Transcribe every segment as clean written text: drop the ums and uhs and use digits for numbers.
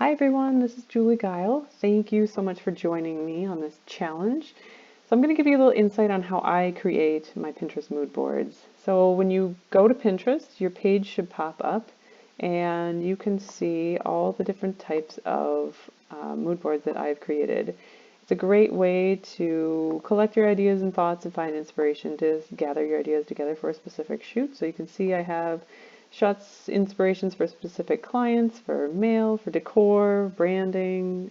Hi everyone, this is Julie Guile. Thank you so much for joining me on this challenge. So I'm going to give you a little insight on how I create my Pinterest mood boards. So when you go to Pinterest, your page should pop up and you can see all the different types of mood boards that I've created. It's a great way to collect your ideas and thoughts and find inspiration to gather your ideas together for a specific shoot. So you can see I have shots, inspirations for specific clients, for mail, for decor, branding,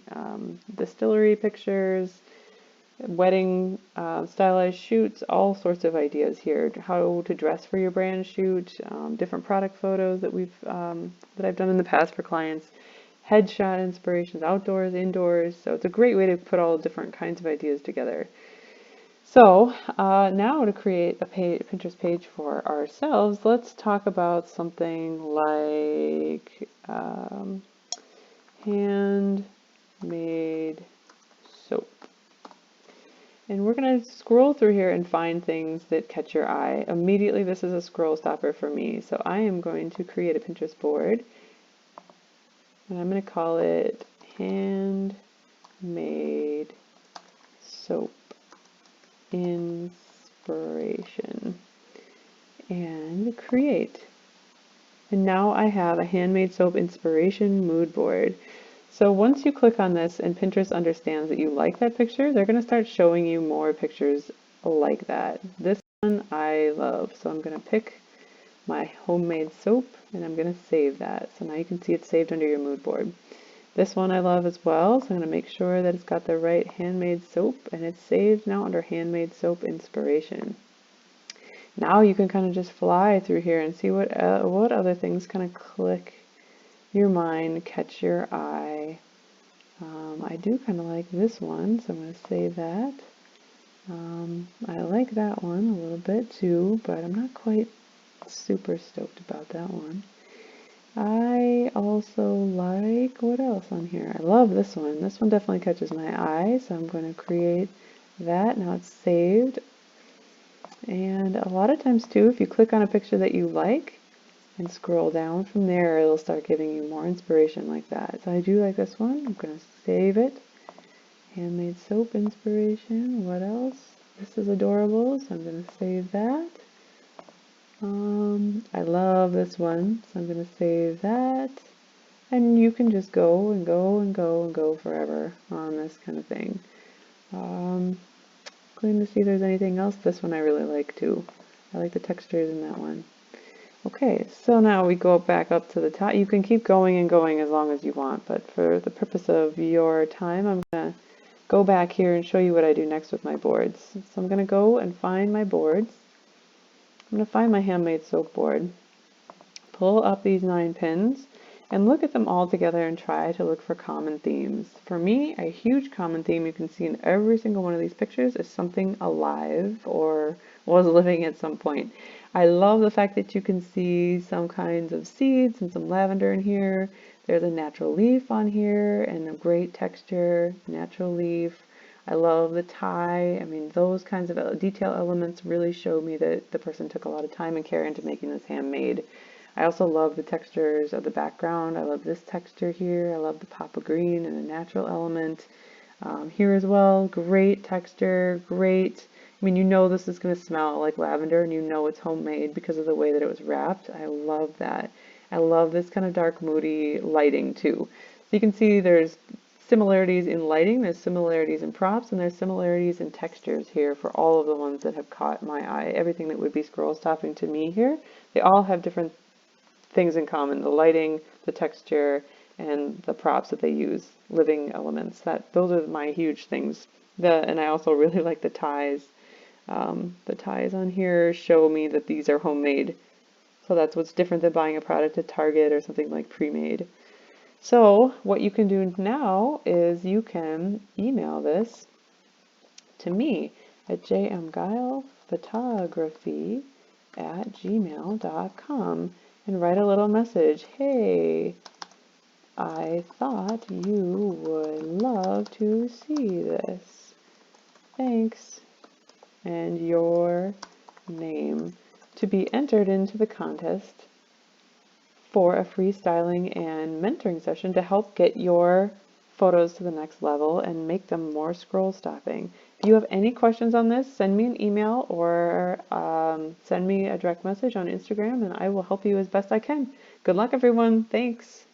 distillery pictures, wedding, stylized shoots, all sorts of ideas here. How to dress for your brand shoot, different product photos that I've done in the past for clients, headshot inspirations, outdoors, indoors. So it's a great way to put all different kinds of ideas together. So now to create a Pinterest page for ourselves, let's talk about something like handmade soap. And we're going to scroll through here and find things that catch your eye. Immediately, this is a scroll stopper for me. So I am going to create a Pinterest board, and I'm going to call it handmade soap inspiration and create. And now I have a handmade soap inspiration mood board. So once you click on this and Pinterest understands that you like that picture, they're going to start showing you more pictures like that. This one I love, so I'm going to pick my homemade soap and I'm going to save that. So now you can see it's saved under your mood board. This one I love as well, so I'm going to make sure that it's got the right handmade soap and it's saved now under handmade soap inspiration. Now you can kind of just fly through here and see what other things kind of click your mind, catch your eye. I do kind of like this one, so I'm going to save that. I like that one a little bit too, but I'm not quite super stoked about that one. I also like, what else on here? I love this one. This one definitely catches my eye, so I'm going to create that. Now it's saved. And a lot of times too, if you click on a picture that you like and scroll down from there, it'll start giving you more inspiration like that. So I do like this one. I'm going to save it. Handmade soap inspiration. What else? This is adorable, so I'm going to save that. I love this one, so I'm going to save that. And you can just go and go and go and go forever on this kind of thing. Going to see if there's anything else. This one I really like too. I like the textures in that one. Okay, so now we go back up to the top. You can keep going and going as long as you want, but for the purpose of your time, I'm going to go back here and show you what I do next with my boards. So I'm going to go and find my boards. I'm going to find my handmade soap board, pull up these 9 pins, and look at them all together and try to look for common themes. For me, a huge common theme you can see in every single one of these pictures is something alive or was living at some point. I love the fact that you can see some kinds of seeds and some lavender in here. There's a natural leaf on here and a great texture, natural leaf. I love the tie. I mean, those kinds of detail elements really show me that the person took a lot of time and care into making this handmade. I also love the textures of the background. I love this texture here. I love the pop of green and the natural element here as well. Great texture, great. I mean, you know this is going to smell like lavender and you know it's homemade because of the way that it was wrapped. I love that. I love this kind of dark, moody lighting too. So you can see there's similarities in lighting, there's similarities in props, and there's similarities in textures here for all of the ones that have caught my eye. Everything that would be scroll stopping to me here, they all have different things in common: the lighting, the texture, and the props that they use, living elements. Those are my huge things. And I also really like the ties. The ties on here show me that these are homemade. So that's what's different than buying a product at Target or something like pre-made. So what you can do now is you can email this to me at jmgilephotography@gmail.com and write a little message. Hey, I thought you would love to see this. Thanks. And your name to be entered into the contest for a free styling and mentoring session to help get your photos to the next level and make them more scroll stopping. If you have any questions on this, send me an email or send me a direct message on Instagram and I will help you as best I can. Good luck, everyone. Thanks.